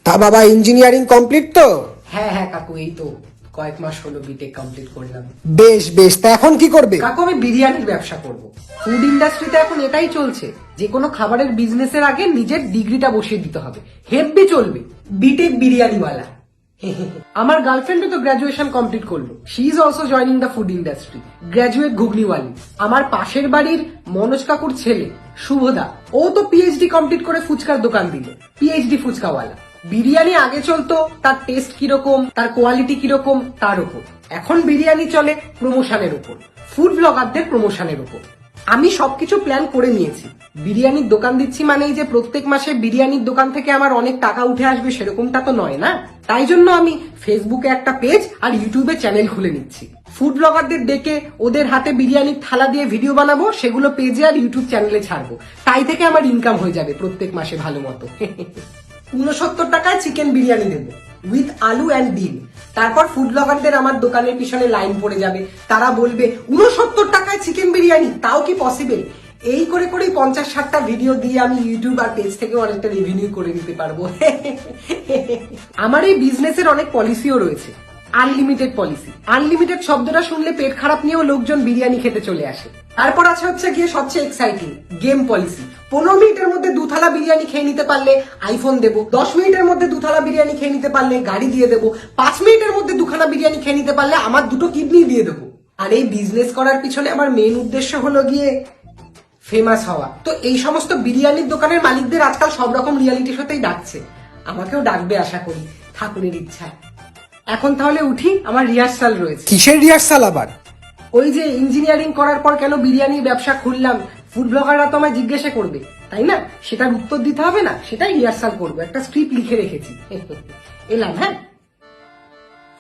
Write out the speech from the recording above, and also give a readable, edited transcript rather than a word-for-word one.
তা বাবা engineering complete তো? হ্যাঁ হ্যাঁ কাকু, এই তো কয়েক মাস হলো বিটেক কমপ্লিট করলাম। বেশ বেশ, তা এখন কি করবে? কাকু আমি বিরিয়ানির ব্যবসা করব। ফুড ইন্ডাস্ট্রিতে এখন এটাই চলছে, যে কোনো খাবারের বিজনেসের আগে নিজের ডিগ্রিটা বসিয়ে দিতে হবে, হেভি চলবে বিটেক বিরিয়ানিওয়ালা। আমার গার্লফ্রেন্ডও তো গ্রাজুয়েশন কমপ্লিট করলো, she is also joining the food industry, graduate ঘুগনিওয়ালি। আমার পাশের বাড়ির মনোজ কাকুর ছেলে শুভদা, ও তো পিএইচডি কমপ্লিট করে ফুচকার দোকান দিল, পিএইচডি ফুচকাওয়ালা। বিরিয়ানি আগে চলতো তার টেস্ট কিরকম, তার কোয়ালিটি কিরকম তার উপর, এখন বিরিয়ানি চলে প্রমোশনের উপর, ফুড ব্লগারদের প্রমোশনের উপর। আমি সবকিছু প্ল্যান করে নিয়েছি। বিরিয়ানির দোকান দিচ্ছি মানেই যে প্রত্যেক মাসে বিরিয়ানির দোকান থেকে আমার অনেক টাকা উঠে আসবে সেরকমটা তো নয় না। তাই জন্য আমি ফেসবুকে একটা পেজ আর ইউটিউবে চ্যানেল খুলে নিচ্ছি। ফুড ব্লগারদের ডেকে ওদের হাতে বিরিয়ানির থালা দিয়ে ভিডিও বানাবো, সেগুলো পেজে আর ইউটিউব চ্যানেলে ছাড়বো। তাই থেকে আমার ইনকাম হয়ে যাবে প্রত্যেক মাসে ভালো মতো। 69 টাকায় চিকেন বিরিয়ানি দেবো উইথ আলু অ্যান্ড ডিম। তারপর ফুড ব্লগারদের আমার দোকানের পিছনে লাইন পড়ে যাবে, তারা বলবে 69 টাকায় চিকেন বিরিয়ানি, তাও কি পসিবল? এই করে করেই 50-60টা ভিডিও দিয়ে আমি ইউটিউব আর পেজ থেকে অনেকটা রেভিনিউ করে নিতে পারবো। আমার এই বিজনেসের অনেক পলিসিও রয়েছে। আনলিমিটেড পলিসি, আনলিমিটেড শব্দটা শুনলে পেট খারাপ নিয়েও লোকজন বিরিয়ানি খেতে চলে আসে। তারপর আছে হচ্ছে গিয়ে সবচেয়ে এক্সাইটিং গেম পলিসি। 15 মিনিটের মধ্যে 2 থালা বিরিয়ানি খেয়ে নিতে পারলে আইফোন দেবো, 10 মিনিটের মধ্যে 2 থালা বিরিয়ানি খেয়ে নিতে পারলে গাড়ি দিয়ে দেবো, 5 মিনিটের মধ্যে 2 খানা বিরিয়ানি খেয়ে নিতে পারলে আমার 2টো কিডনি দিয়ে দেবো। আর এই বিজনেস করার পিছনে আমার মেন উদ্দেশ্য হলো গিয়ে ফেমাস হওয়া। তো এই সমস্ত বিরিয়ানির দোকানের মালিকদের আজকাল সব রকম রিয়ালিটি শোতেই ডাকছে, আমাকেও ডাকবে আশা করি, ঠাকুরের ইচ্ছা। এখন তাহলে উঠি, আমার রিহার্সাল রয়েছে। কিসের রিহার্সাল আবার? ওই যে ইঞ্জিনিয়ারিং করার পর কেন বিরিয়ানির ব্যবসা খুললাম, ফুড ব্লগাররা তো আমায় জিজ্ঞাসা করবে, তাই না? সেটার উত্তর দিতে হবে না, সেটাই রিহার্সাল করবো, একটা স্ক্রিপ্ট লিখে রেখেছি। এলাম, হ্যাঁ।